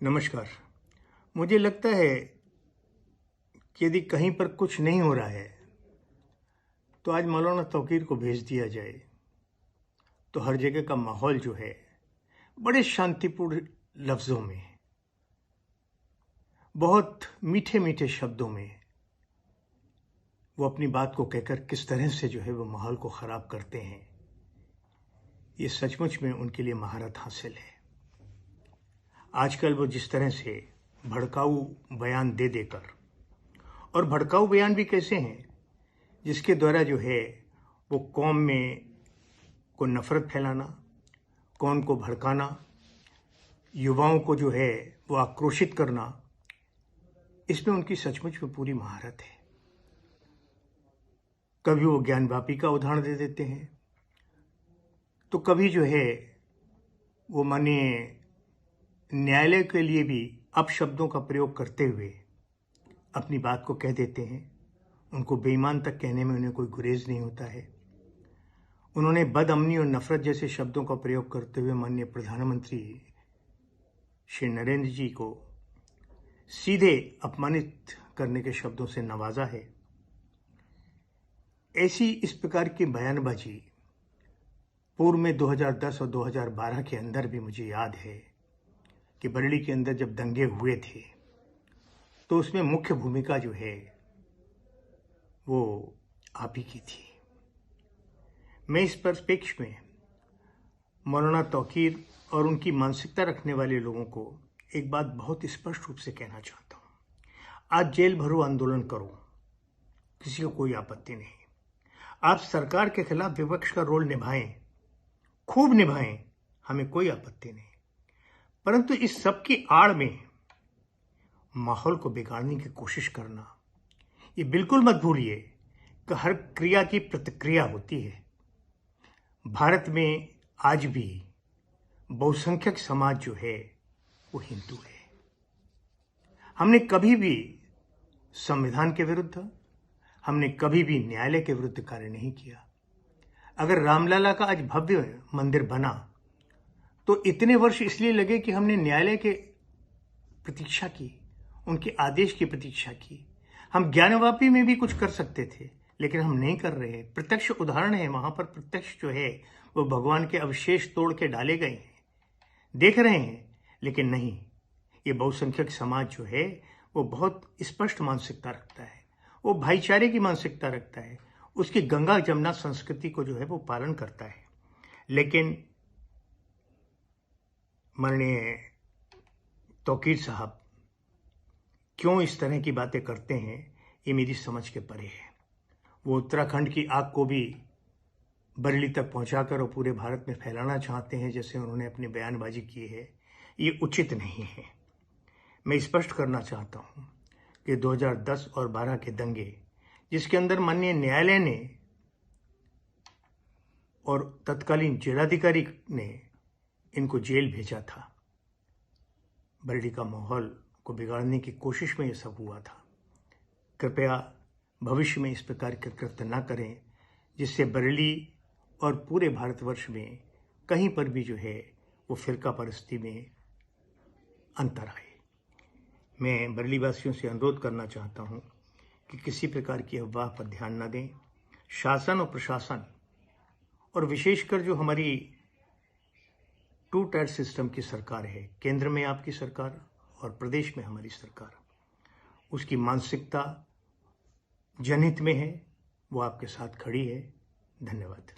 नमस्कार। मुझे लगता है कि यदि कहीं पर कुछ नहीं हो रहा है तो आज मौलाना तौकीर को भेज दिया जाए तो हर जगह का माहौल जो है बड़े शांतिपूर्ण लफ्ज़ों में, बहुत मीठे मीठे शब्दों में वो अपनी बात को कहकर किस तरह से जो है वो माहौल को ख़राब करते हैं, ये सचमुच में उनके लिए महारत हासिल है। आजकल वो जिस तरह से भड़काऊ बयान दे देकर, और भड़काऊ बयान भी कैसे हैं जिसके द्वारा जो है वो कौम में को नफ़रत फैलाना, कौम को भड़काना, युवाओं को जो है वो आक्रोशित करना, इसमें उनकी सचमुच में पूरी महारत है। कभी वो ज्ञानवापी का उदाहरण दे देते हैं तो कभी जो है वो माननीय न्यायालय के लिए भी अपशब्दों का प्रयोग करते हुए अपनी बात को कह देते हैं। उनको बेईमान तक कहने में उन्हें कोई गुरेज नहीं होता है। उन्होंने बदअमनी और नफरत जैसे शब्दों का प्रयोग करते हुए माननीय प्रधानमंत्री श्री नरेंद्र जी को सीधे अपमानित करने के शब्दों से नवाजा है। ऐसी इस प्रकार की बयानबाजी पूर्व में 2010 और 2012 के अंदर भी मुझे याद है कि बरेली के अंदर जब दंगे हुए थे तो उसमें मुख्य भूमिका जो है वो आप ही की थी। मैं इस परिप्रेक्ष्य में मौलाना तौकीर और उनकी मानसिकता रखने वाले लोगों को एक बात बहुत स्पष्ट रूप से कहना चाहता हूँ। आज जेल भरो आंदोलन करो, किसी को कोई आपत्ति नहीं। आप सरकार के खिलाफ विपक्ष का रोल निभाएं, खूब निभाएं, हमें कोई आपत्ति नहीं। परंतु इस सब की आड़ में माहौल को बिगाड़ने की कोशिश करना, ये बिल्कुल मत भूलिए कि हर क्रिया की प्रतिक्रिया होती है। भारत में आज भी बहुसंख्यक समाज जो है वो हिंदू है। हमने कभी भी संविधान के विरुद्ध, हमने कभी भी न्यायालय के विरुद्ध कार्य नहीं किया। अगर रामलला का आज भव्य मंदिर बना तो इतने वर्ष इसलिए लगे कि हमने न्यायालय के प्रतीक्षा की, उनके आदेश की प्रतीक्षा की। हम ज्ञानवापी में भी कुछ कर सकते थे, लेकिन हम नहीं कर रहे हैं। प्रत्यक्ष उदाहरण है, वहां पर प्रत्यक्ष जो है वो भगवान के अवशेष तोड़ के डाले गए हैं, देख रहे हैं। लेकिन नहीं, ये बहुसंख्यक समाज जो है वो बहुत स्पष्ट मानसिकता रखता है, वो भाईचारे की मानसिकता रखता है, उसकी गंगा जमुना संस्कृति को जो है वो पालन करता है। लेकिन माननीय तौकीर साहब क्यों इस तरह की बातें करते हैं, ये मेरी समझ के परे है। वो उत्तराखंड की आग को भी बरेली तक पहुंचाकर और पूरे भारत में फैलाना चाहते हैं, जैसे उन्होंने अपनी बयानबाजी की है। ये उचित नहीं है। मैं स्पष्ट करना चाहता हूं कि 2010 और 12 के दंगे, जिसके अंदर माननीय न्यायालय ने और तत्कालीन जिलाधिकारी ने इनको जेल भेजा था, बरेली का माहौल को बिगाड़ने की कोशिश में ये सब हुआ था। कृपया भविष्य में इस प्रकार के कृत्य न करें, जिससे बरेली और पूरे भारतवर्ष में कहीं पर भी जो है वो फिरका परस्ती में अंतर आए। मैं बरेली वासियों से अनुरोध करना चाहता हूं कि किसी प्रकार की अफवाह पर ध्यान न दें। शासन और प्रशासन, और विशेषकर जो हमारी 2 टायर सिस्टम की सरकार है, केंद्र में आपकी सरकार और प्रदेश में हमारी सरकार, उसकी मानसिकता जनहित में है, वो आपके साथ खड़ी है। धन्यवाद।